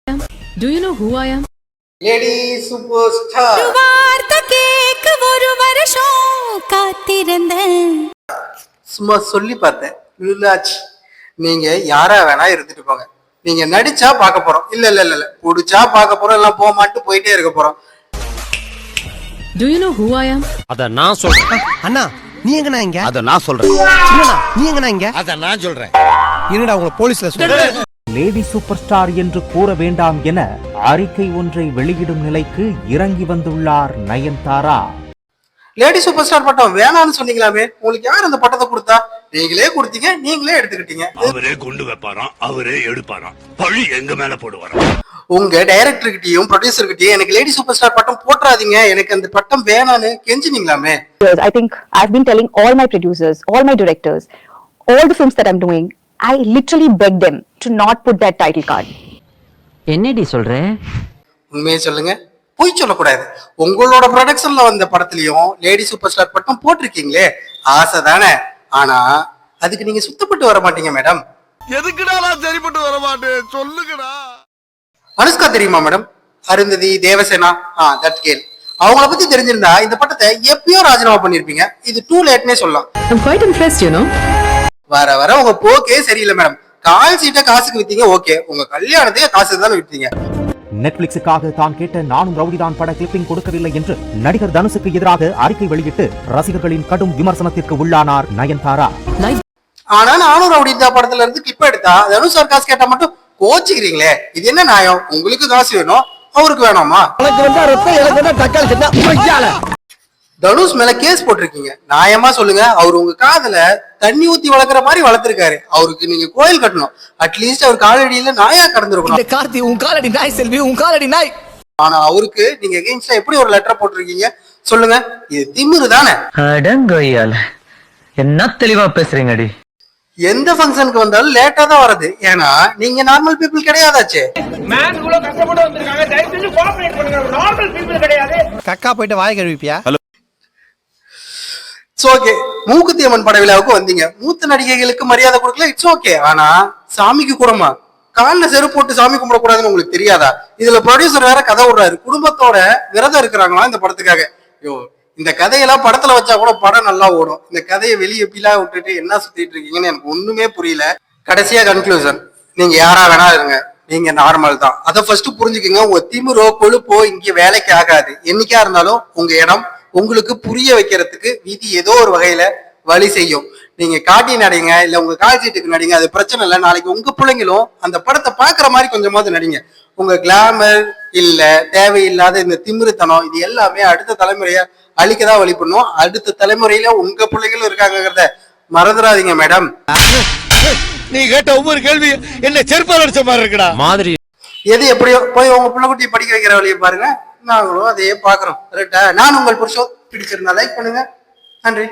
Do you know who I am? Lady super star. சும்மா சொல்லி பார்த்தேன். நீங்க யாரா வேணா இருந்துட்டு போங்க. நீங்க நடிச்சா பார்க்க போறோம், இல்ல புடிச்சா பார்க்க போறோம், எல்லாம் போக மாட்டு போயிட்டே இருக்க போறோம். Do you know who I am? அத நான் சொல்றேன். அண்ணா நீ எங்கண்ணா இங்க? அத நான் சொல்றேன். சின்னண்ணா நீ எங்கண்ணா இங்க? அத நான் சொல்றேன். என்னடா உங்களை போலீஸ்ல சொல்றேன். லேடி சூப்பர் ஸ்டார் என்று கூற வேண்டாம் என அறிக்கை ஒன்றை வெளியிடும் நிலைக்கு இறங்கி வந்துள்ளார் நயன்தாரா. லேடி சூப்பர் ஸ்டார் பட்டம் வேணான்னு சொன்னீங்களாமே, உங்களுக்கு யார் அந்த பட்டத்தை கொடுத்தா? நீங்களே கொடுத்தீங்க, நீங்களே எடுத்துக்கிட்டீங்க. அவரே கொண்டு வைப்பாராம், அவரே எடுப்பாராம், பழி எங்க மேல போடுவாராம். உங்க டைரக்டர் கிட்டயும் ப்ரொடியூசர் கிட்டயும் எனக்கு லேடி சூப்பர் ஸ்டார் பட்டம் போட்றாதீங்க, எனக்கு அந்த பட்டம் வேணான்னு கெஞ்சினீங்களாமே. I think I've been telling all my producers, all my directors, all the films that I'm doing, I literally beg them to not put that title card. என்னடி சொல்ற? உண்மையை சொல்லுங்க, பொய் சொல்லக்கூடாது. உங்களோட ப்ரொடக்ஷன்ல வந்த படத்துலயும் லேடி சூப்பர் ஸ்டார் பட்டம் போட்டிருக்கீங்களே, ஆசை தானே. ஆனா அதுக்கு நீங்க சுத்தப்பட்டு வர மாட்டீங்க மேடம். எதுக்குடா நான் சரிப்பட்டு வர மாட்டேன் சொல்லுங்கடா. அனுஷ்கா தெரியுமா மேடம்? அருந்ததி, தேவசேனா, தட் கேள். அவங்கள பத்தி தெரிஞ்சிருந்தா இந்த பட்டத்தை எப்பயோ ராஜினாமா பண்ணிருப்பீங்க. இது டூ லேட்னே சொல்லலாம். I'm quite impressed, you know. வர வர உங்க போக்கே சரியில்லை மேடம். கால் சீட்டை காசுக்கு வித்தீங்க, ஓகே. உங்க கல்யாணத்தையே காசுக்கு தானே வித்தீங்க. நெட்ஃபிளிக்ஸுக்காக தான் கேட்ட நானும் ரவுடிதான் பட கிளிப்பிங் கொடுக்கவில்லை என்று நடிகர் தனுஷுக்கு எதிராக அறிக்கை வெளியிட்டு ரசிகர்களின் கடும் விமர்சனத்திற்கு உள்ளானார் நயன்தாரா. ஆனா நானும் ரவுடிதா படத்துல இருந்து கிளிப் எடுத்தா தனுஷ் சார் காசு கேட்டா மட்டும் கோச்சிக்கிறீங்களே, இது என்ன நியாயம்? உங்களுக்கு காசு வேணும், அவருக்கு வேணாமா? தனுஷ் மேல கேஸ் போட்டிருக்கீங்க, நியாயமா சொல்லுங்க. அவர் உங்க காதல தண்ணி ஊத்தி வளர்க்குற மாதிரி வளர்த்திருக்காரு. அவருக்கு நீங்க கோயில் கட்டணும். அட்லீஸ்ட் அவர் காலடியில நாயா கடந்திருக்கணும். கார்த்தி உன் காலடி நாய், செல்வி உன் காலடி நாய். ஆனா அவருக்கு நீங்க எகெயின்ஸ்டா எப்படி ஒரு லெட்டர் போட்டிருக்கீங்க சொல்லுங்க? இது திமிரு தானே? அடங்கோயால என்ன தெளிவா பேசுறீங்கடி. எந்த ஃபங்க்ஷனுக்கு வந்தாலும் லேட்டா தான் வருது. ஏன்னா நீங்க நார்மல் பீப்புள் கிடையாதாச்சே. கக்கா போயிட்டு வாய் கழுவிப்பியா? It's okay. மூக்குத்தி அம்மன் பட விழாவுக்கு வந்தீங்க, மூத்த நடிகைகளுக்கு மரியாதை கொடுக்கல, இட்ஸ் ஓகே. ஆனா சாமிக்கு கூடமா காலில் செருப்பு போட்டு சாமி கும்பிடக்கூடாதுன்னு உங்களுக்கு தெரியாதா? இதுல ப்ரொடியூசர் வேற கதை விடுறாரு. குடும்பத்தோட விரதம் இருக்கிறாங்களா இந்த படத்துக்காக. ஐயோ, இந்த கதையெல்லாம் படத்துல வச்சா கூட படம் நல்லா ஓடும். இந்த கதையை வெளியே பீலா விட்டுட்டு என்ன சுத்திட்டு இருக்கீங்கன்னு எனக்கு ஒண்ணுமே புரியல. கடைசியா கன்க்ளூஷன், நீங்க யாரா வேணா இருங்க, நீங்க நார்மல் தான். அதை ஃபர்ஸ்ட் புரிஞ்சுக்கங்க. உங்க திமிரோ கொழுப்போ இங்க வேலைக்கு ஆகாது. என்னைக்கா இருந்தாலும் உங்க இடம் உங்களுக்கு புரிய வைக்கிறதுக்கு விதி ஏதோ ஒரு வகையில வழி செய்யும். நீங்க காட்டி நடிங்க, இல்ல உங்க கால் சீட்டுக்கு நடிங்க, அது பிரச்சனை இல்லை. நாளைக்கு உங்க பிள்ளைங்களும் அந்த படத்தை பாக்குற மாதிரி கொஞ்சமாவது நடிங்க. உங்க கிளாமர் இல்ல தேவையில்லாத இந்த திமிருத்தனம் இது எல்லாமே அடுத்த தலைமுறைய அழிக்கதான் வழி பண்ணும். அடுத்த தலைமுறையில உங்க பிள்ளைகளும் இருக்காங்கிறத மறந்துடாதீங்க மேடம். நீ கேட்ட ஒவ்வொரு கேள்வி என்ன செருப்பால் அடிச்ச மாதிரி இருக்குடா. மாதிரி எது எப்படியோ போய் உங்க பிள்ளை குட்டியை படிக்க வைக்கிற வழியை பாருங்க. நாங்களும் அதையே பாக்குறோம். கரெக்டா? நான் உங்கள் புருஷோ. பிடிச்சிருந்தா லைக் பண்ணுங்க. நன்றி.